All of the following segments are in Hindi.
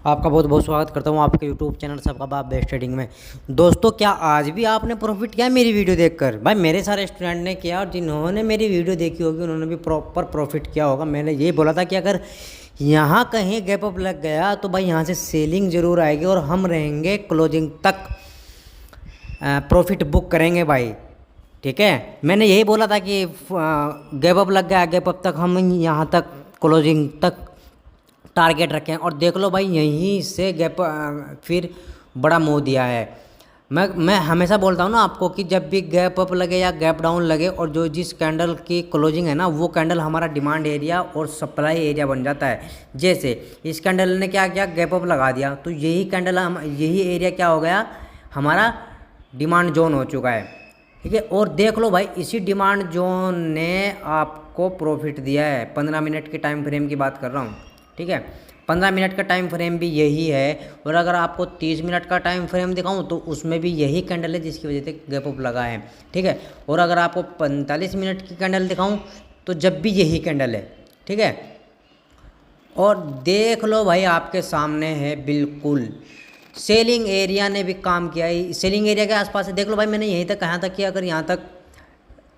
आपका बहुत बहुत स्वागत करता हूँ आपके यूट्यूब चैनल सबका बाप बेस्ट ट्रेडिंग में। दोस्तों, क्या आज भी आपने प्रॉफिट किया मेरी वीडियो देखकर? भाई मेरे सारे स्टूडेंट ने किया और जिन्होंने मेरी वीडियो देखी होगी उन्होंने भी प्रॉपर प्रॉफिट किया होगा। मैंने ये बोला था कि अगर यहाँ कहीं गैप अप लग गया तो भाई यहाँ से सेलिंग ज़रूर आएगी और हम रहेंगे क्लोजिंग तक, प्रॉफिट बुक करेंगे भाई। ठीक है, मैंने यही बोला था कि गैप अप लग गया, गैप अप तक हम यहाँ तक क्लोजिंग तक टारगेट रखें। और देख लो भाई, यहीं से गैप फिर बड़ा मुँह दिया है। मैं हमेशा बोलता हूँ ना आपको कि जब भी गैप अप लगे या गैप डाउन लगे और जो जिस कैंडल की क्लोजिंग है ना, वो कैंडल हमारा डिमांड एरिया और सप्लाई एरिया बन जाता है। जैसे इस कैंडल ने क्या किया, गैप अप लगा दिया, तो यही कैंडल यही एरिया क्या हो गया, हमारा डिमांड जोन हो चुका है। ठीक है, और देख लो भाई, इसी डिमांड जोन ने आपको प्रॉफिट दिया है। 15 मिनट के टाइम फ्रेम की बात कर रहा हूँ। ठीक है, 15 मिनट का टाइम फ्रेम भी यही है। और अगर आपको 30 मिनट का टाइम फ्रेम दिखाऊं तो उसमें भी यही कैंडल है जिसकी वजह से गैप अप लगा है। ठीक है, और अगर आपको 45 मिनट की कैंडल दिखाऊं तो जब भी यही कैंडल है। ठीक है, और देख लो भाई, आपके सामने है बिल्कुल सेलिंग एरिया ने भी काम किया है। सेलिंग एरिया के आसपास है, देख लो भाई, मैंने यहीं तक कहा था कि अगर यहाँ तक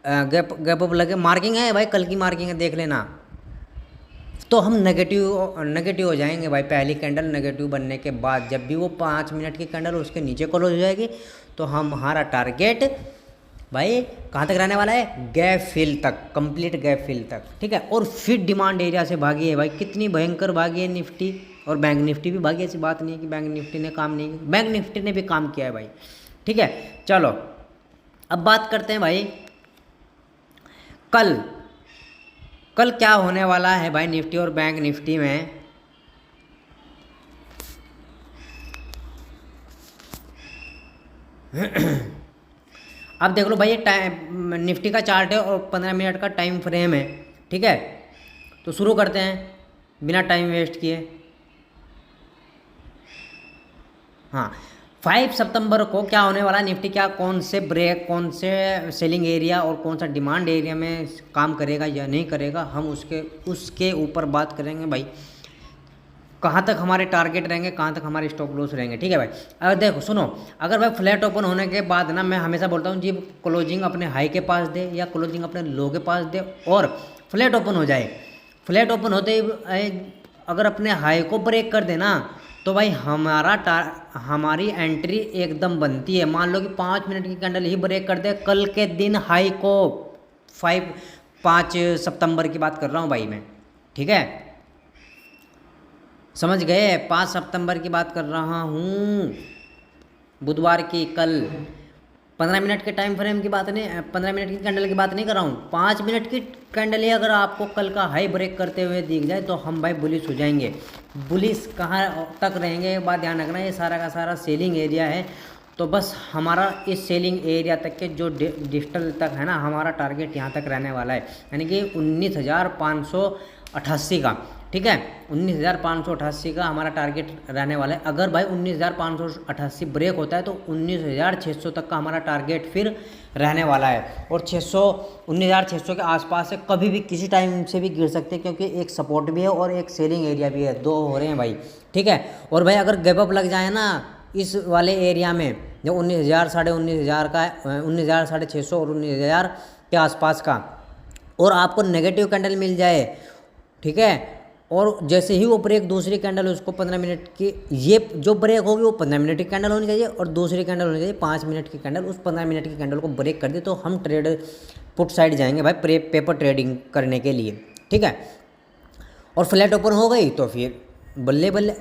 गैप अप लगे, मार्किंग है भाई, कल की मार्किंग है, देख लेना, तो हम नेगेटिव हो जाएंगे भाई। पहली कैंडल नेगेटिव बनने के बाद जब भी वो 5 मिनट की कैंडल उसके नीचे क्लोज हो जाएगी तो हमारा टारगेट भाई कहाँ तक रहने वाला है, गैप फिल तक, कंप्लीट गैप फिल तक। ठीक है, और फिर डिमांड एरिया से भागी है भाई। कितनी भयंकर भागी है निफ्टी, और बैंक निफ्टी भी भागी। ऐसी बात नहीं है कि बैंक निफ्टी ने काम नहीं किया, बैंक निफ्टी ने भी काम किया है भाई। ठीक है, चलो अब बात करते हैं भाई कल क्या होने वाला है भाई निफ्टी और बैंक निफ्टी में। अब देख लो भाई, ये टाइम निफ्टी का चार्ट है और 15 मिनट का टाइम फ्रेम है। ठीक है, तो शुरू करते हैं बिना टाइम वेस्ट किए। हाँ, 5 सितंबर को क्या होने वाला है, निफ्टी क्या कौन से ब्रेक, कौन से सेलिंग एरिया और कौन सा डिमांड एरिया में काम करेगा या नहीं करेगा, हम उसके ऊपर बात करेंगे भाई। कहाँ तक हमारे टारगेट रहेंगे, कहाँ तक हमारे स्टॉप लॉस रहेंगे। ठीक है भाई, अगर देखो सुनो, अगर भाई फ्लैट ओपन होने के बाद ना, मैं हमेशा बोलता हूँ जी क्लोजिंग अपने हाई के पास दे या क्लोजिंग अपने लो के पास दे और फ्लैट ओपन हो जाए। फ्लैट ओपन होते ही अगर अपने हाई को ब्रेक कर देना तो भाई हमारी एंट्री एकदम बनती है। मान लो कि 5 मिनट की कैंडल ही ब्रेक कर दे कल के दिन हाई को, 5 सितंबर की बात कर रहा हूँ भाई मैं। ठीक है, समझ गए, 5 सितंबर की बात कर रहा हूँ, बुधवार की। कल 15 मिनट के टाइम फ्रेम की बात नहीं, 15 मिनट की कैंडल की बात नहीं कर रहा हूँ, 5 मिनट की कैंडल ही अगर आपको कल का हाई ब्रेक करते हुए दिख जाए तो हम भाई बुलिश हो जाएंगे। बुलिश कहाँ तक रहेंगे, बात ध्यान रखना, ये सारा का सारा सेलिंग एरिया है। तो बस हमारा इस सेलिंग एरिया तक के जो डिजिटल तक है ना, हमारा टारगेट यहाँ तक रहने वाला है, यानी कि 19,588 का। ठीक है, 19,588 का हमारा टारगेट रहने वाला है। अगर भाई 19,588 ब्रेक होता है तो 19,600 तक का हमारा टारगेट फिर रहने वाला है। और 19,600 के आसपास से कभी भी किसी टाइम से भी गिर सकते हैं, क्योंकि एक सपोर्ट भी है और एक सेलिंग एरिया भी है, दो हो रहे हैं भाई। ठीक है, और भाई अगर गैप अप लग जाए ना इस वाले एरिया में, जो 19,000 19,500 का, 19,600 और 19,000 के आसपास का, और आपको नेगेटिव कैंडल मिल जाए, ठीक है, और जैसे ही वो ब्रेक दूसरी कैंडल उसको 15 मिनट की, ये जो ब्रेक होगी वो 15 मिनट की कैंडल होनी चाहिए और दूसरी कैंडल होनी चाहिए 5 मिनट की कैंडल। उस 15 मिनट की कैंडल को ब्रेक कर दे तो हम ट्रेड पुट साइड जाएंगे भाई पेपर ट्रेडिंग करने के लिए। ठीक है, और फ्लैट ओपन हो गई तो फिर बल्ले बल्ले,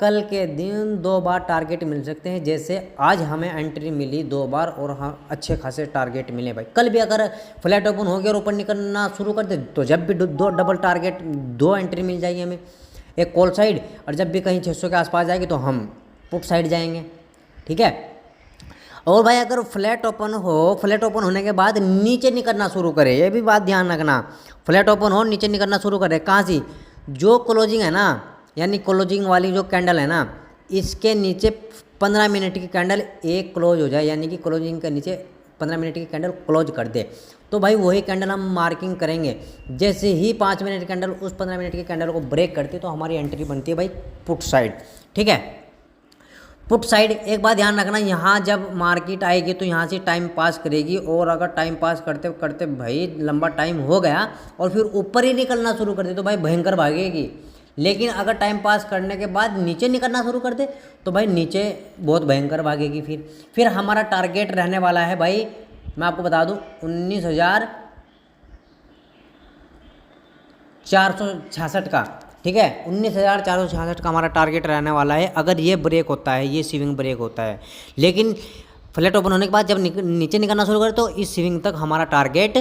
कल के दिन 2 बार टारगेट मिल सकते हैं। जैसे आज हमें एंट्री मिली 2 बार और हम अच्छे खासे टारगेट मिले भाई। कल भी अगर फ्लैट ओपन हो गया और ऊपर निकलना शुरू कर दे तो जब भी 2 डबल टारगेट, 2 एंट्री मिल जाएगी हमें, एक कॉल साइड, और जब भी कहीं 600 के आसपास जाएगी तो हम पुट साइड जाएंगे। ठीक है, और भाई अगर फ्लैट ओपन होने के बाद नीचे निकलना शुरू करे, ये भी बात ध्यान रखना, फ्लैट ओपन हो नीचे निकलना शुरू करे, कहाँ से, जो क्लोजिंग है ना, यानी क्लोजिंग वाली जो कैंडल है ना, इसके नीचे 15 मिनट की कैंडल एक क्लोज हो जाए, यानी कि क्लोजिंग के नीचे 15 मिनट की कैंडल क्लोज कर दे, तो भाई वही कैंडल हम मार्किंग करेंगे। जैसे ही 5 मिनट की कैंडल उस 15 मिनट की कैंडल को ब्रेक करती है तो हमारी एंट्री बनती है भाई पुट साइड। ठीक है। पुट साइड एक बात ध्यान रखना, यहाँ जब मार्केट आएगी तो यहाँ से टाइम पास करेगी, और अगर टाइम पास करते करते भाई लंबा टाइम हो गया और फिर ऊपर ही निकलना शुरू कर दे तो भाई भयंकर भागेगी। लेकिन अगर टाइम पास करने के बाद नीचे निकलना शुरू कर दे तो भाई नीचे बहुत भयंकर भागेगी। फिर हमारा टारगेट रहने वाला है भाई, मैं आपको बता दूं, 19,466 का। ठीक है, 19,466 का हमारा टारगेट रहने वाला है अगर ये ब्रेक होता है, ये स्विंग ब्रेक होता है। लेकिन फ्लैट ओपन होने के बाद जब नीचे निकलना शुरू करे तो इस स्विंग तक हमारा टारगेट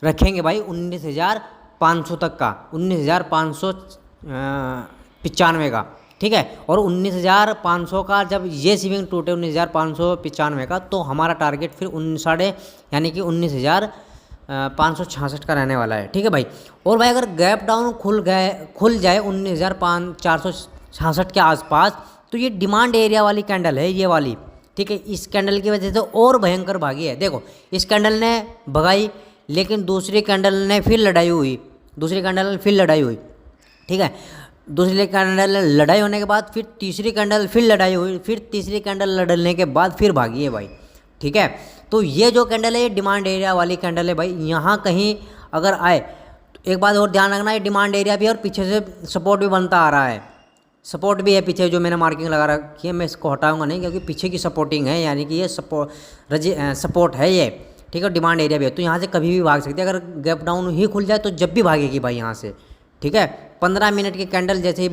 रखेंगे भाई 19,500 तक का, 19,595 का। ठीक है, और 19,500 का जब ये स्विंग टूटे 19,595 का तो हमारा टारगेट फिर यानी कि 19,566 का रहने वाला है। ठीक है भाई। और भाई अगर गैप डाउन खुल जाए 19,466 के आसपास तो ये डिमांड एरिया वाली कैंडल है, ये वाली। ठीक है, इस कैंडल की वजह से और भयंकर भागी है। देखो इस कैंडल ने भगाई, लेकिन दूसरी कैंडल ने फिर लड़ाई हुई, ठीक है, दूसरी कैंडल लड़ाई होने के बाद फिर तीसरी कैंडल फिर लड़ाई हुई, फिर तीसरी कैंडल लड़ने के बाद फिर भागी है भाई। ठीक है, तो ये जो कैंडल है ये डिमांड एरिया वाली कैंडल है भाई। यहाँ कहीं अगर आए तो एक बात और ध्यान रखना, ये डिमांड एरिया भी है और पीछे से सपोर्ट भी बनता आ रहा है, सपोर्ट भी है पीछे जो मैंने मार्किंग लगा रखी है। मैं इसको हटाऊंगा नहीं क्योंकि पीछे की सपोर्टिंग है, यानी कि ये सपोर्ट है ये। ठीक है, डिमांड एरिया भी है तो यहाँ से कभी भी भाग सकती है। अगर गैप डाउन ही खुल जाए तो जब भी भागेगी भाई यहाँ से। ठीक है, 15 मिनट की कैंडल जैसे ही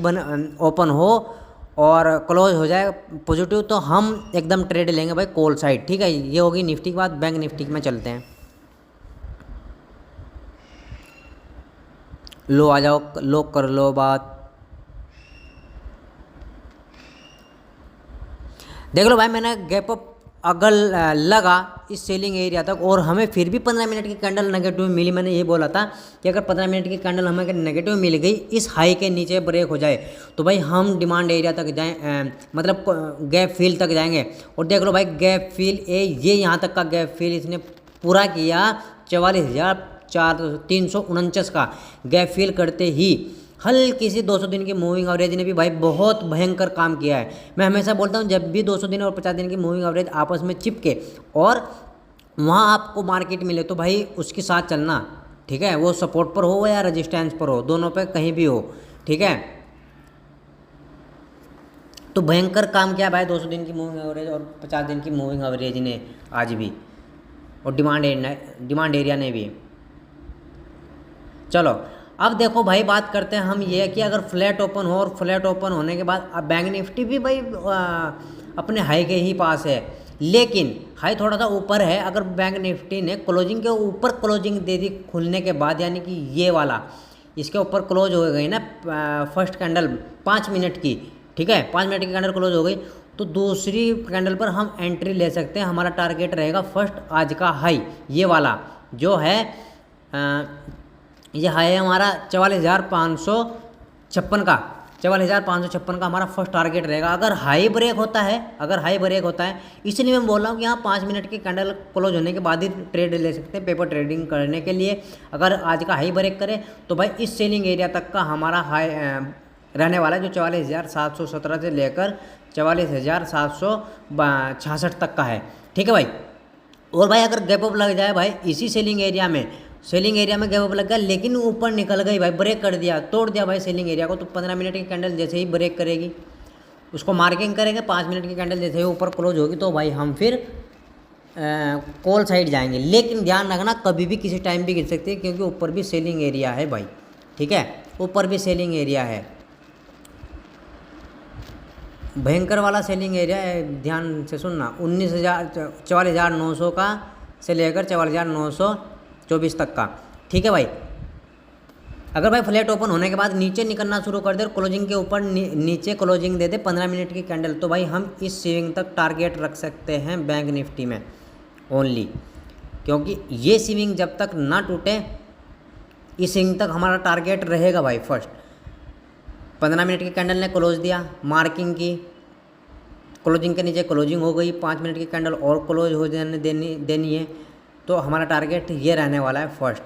ओपन हो और क्लोज हो जाए पॉजिटिव तो हम एकदम ट्रेड लेंगे भाई कॉल साइड। ठीक है, ये होगी निफ्टी की बात। बैंक निफ्टी में चलते हैं। लो आ जाओ, लॉक कर लो बात। देख लो भाई, मैंने गैप अप अगर लगा इस सेलिंग एरिया तक और हमें फिर भी 15 मिनट की कैंडल नेगेटिव मिली। मैंने ये बोला था कि अगर 15 मिनट की कैंडल हमें अगर नेगेटिव मिल गई, इस हाई के नीचे ब्रेक हो जाए तो भाई हम डिमांड एरिया तक जाएं, मतलब गैप फिल तक जाएंगे। और देख लो भाई गैप फिल ये यहाँ तक का गैप फिल इसने पूरा किया 44,349 का गैप फिल करते ही हल्की सी 200 दिन की मूविंग एवरेज ने भी भाई बहुत भयंकर काम किया है। मैं हमेशा बोलता हूँ जब भी 200 दिन और 50 दिन की मूविंग एवरेज आपस में चिपके और वहाँ आपको मार्केट मिले तो भाई उसके साथ चलना। ठीक है, वो सपोर्ट पर हो या रेजिस्टेंस पर हो, दोनों पे कहीं भी हो। ठीक है, तो भयंकर काम किया भाई 200 दिन की मूविंग एवरेज और 50 दिन की मूविंग एवरेज ने आज भी, और डिमांड एरिया ने भी। चलो अब देखो भाई, बात करते हैं हम ये कि अगर फ्लैट ओपन हो और फ्लैट ओपन होने के बाद अब बैंक निफ्टी भी भाई अपने हाई के ही पास है, लेकिन हाई थोड़ा सा ऊपर है। अगर बैंक निफ्टी ने क्लोजिंग के ऊपर क्लोजिंग दे दी खुलने के बाद, यानी कि ये वाला इसके ऊपर क्लोज हो गई ना फर्स्ट कैंडल 5 मिनट की। ठीक है, 5 मिनट की कैंडल क्लोज हो गई तो दूसरी कैंडल पर हम एंट्री ले सकते हैं। हमारा टारगेट रहेगा फर्स्ट आज का हाई, ये वाला जो है ये हाई है हमारा 44,556 का। 44,556 का हमारा फर्स्ट टारगेट रहेगा अगर हाई ब्रेक होता है। इसलिए मैं बोल रहा हूँ कि यहाँ 5 मिनट की कैंडल क्लोज होने के बाद ही ट्रेड ले सकते हैं पेपर ट्रेडिंग करने के लिए। अगर आज का हाई ब्रेक करे तो भाई इस सेलिंग एरिया तक का हमारा हाई रहने वाला है जो 44,717 से लेकर 44,766 तक का है। ठीक है भाई। और भाई अगर गैप अप लग जाए भाई इसी सेलिंग एरिया में गैप अप लग गया लेकिन ऊपर निकल गई भाई, ब्रेक कर दिया, तोड़ दिया भाई सेलिंग एरिया को, तो 15 मिनट की कैंडल जैसे ही ब्रेक करेगी उसको मार्किंग करेंगे। 5 मिनट की कैंडल जैसे ही ऊपर क्लोज होगी तो भाई हम फिर कॉल साइड जाएंगे। लेकिन ध्यान रखना कभी भी किसी टाइम भी गिर सकती है क्योंकि ऊपर भी सेलिंग एरिया है भाई। ठीक है, ऊपर भी सेलिंग एरिया है, भयंकर वाला सेलिंग एरिया है। ध्यान से सुनना, 44,900 का से लेकर 44,924 तक का। ठीक है भाई। अगर भाई फ्लैट ओपन होने के बाद नीचे निकलना शुरू कर दे और क्लोजिंग के ऊपर नीचे क्लोजिंग दे दे 15 मिनट की कैंडल, तो भाई हम इस स्विंग तक टारगेट रख सकते हैं बैंक निफ्टी में ओनली, क्योंकि ये स्विंग जब तक ना टूटे इस स्विंग तक हमारा टारगेट रहेगा भाई। फर्स्ट 15 मिनट की कैंडल ने क्लोज दिया, मार्किंग की, क्लोजिंग के नीचे क्लोजिंग हो गई, 5 मिनट की कैंडल और क्लोज हो जाने देनी है, तो हमारा टारगेट ये रहने वाला है फर्स्ट।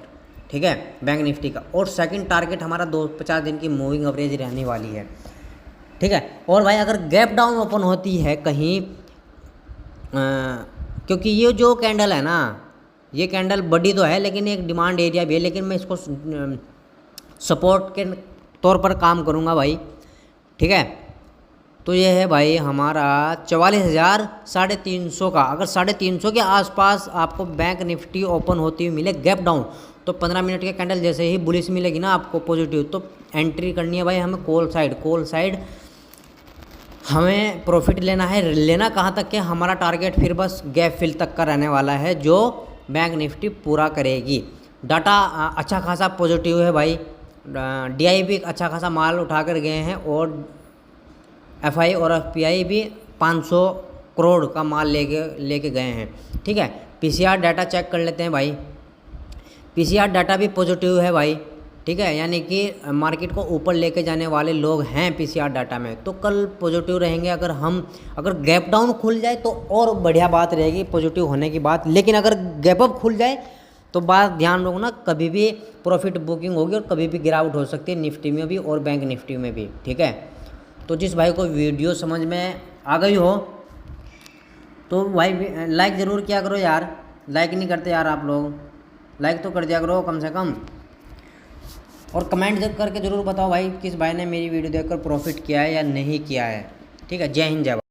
ठीक है, बैंक निफ्टी का। और सेकंड टारगेट हमारा 50 दिन की मूविंग एवरेज रहने वाली है। ठीक है। और भाई अगर गैप डाउन ओपन होती है कहीं क्योंकि ये जो कैंडल है ना, ये कैंडल बड़ी तो है लेकिन एक डिमांड एरिया भी है, लेकिन मैं इसको सपोर्ट के तौर पर काम करूँगा भाई, ठीक है। तो ये है भाई हमारा 44,000 350 का। अगर 350 के आसपास आपको बैंक निफ्टी ओपन होती हुई मिले गैप डाउन, तो 15 मिनट के कैंडल जैसे ही बुलिश मिलेगी ना आपको पॉजिटिव, तो एंट्री करनी है भाई हमें कॉल साइड हमें प्रॉफिट लेना है। लेना कहाँ तक के, हमारा टारगेट फिर बस गैप फिल तक का रहने वाला है जो बैंक निफ्टी पूरा करेगी। डाटा अच्छा खासा पॉजिटिव है भाई, DI भी अच्छा खासा माल उठा कर गए हैं और FI और FPI भी 500 करोड़ का माल लेके गए हैं, ठीक है। PCR डाटा चेक कर लेते हैं भाई। PCR डाटा भी पॉजिटिव है भाई, ठीक है, यानी कि मार्केट को ऊपर लेके जाने वाले लोग हैं PCR डाटा में, तो कल पॉजिटिव रहेंगे। अगर गैप डाउन खुल जाए तो और बढ़िया बात रहेगी पॉजिटिव होने की बात, लेकिन अगर गैप अप खुल जाए तो बात ध्यान रखना, कभी भी प्रॉफिट बुकिंग होगी और कभी भी गिरावट हो सकती है निफ्टी में भी और बैंक निफ्टी में भी, ठीक है। तो जिस भाई को वीडियो समझ में आ गई हो तो भाई लाइक ज़रूर किया करो यार, लाइक नहीं करते यार आप लोग, लाइक तो कर दिया करो कम से कम। और कमेंट करके ज़रूर बताओ भाई किस भाई ने मेरी वीडियो देखकर प्रॉफिट किया है या नहीं किया है, ठीक है। जय हिंद जय भारत।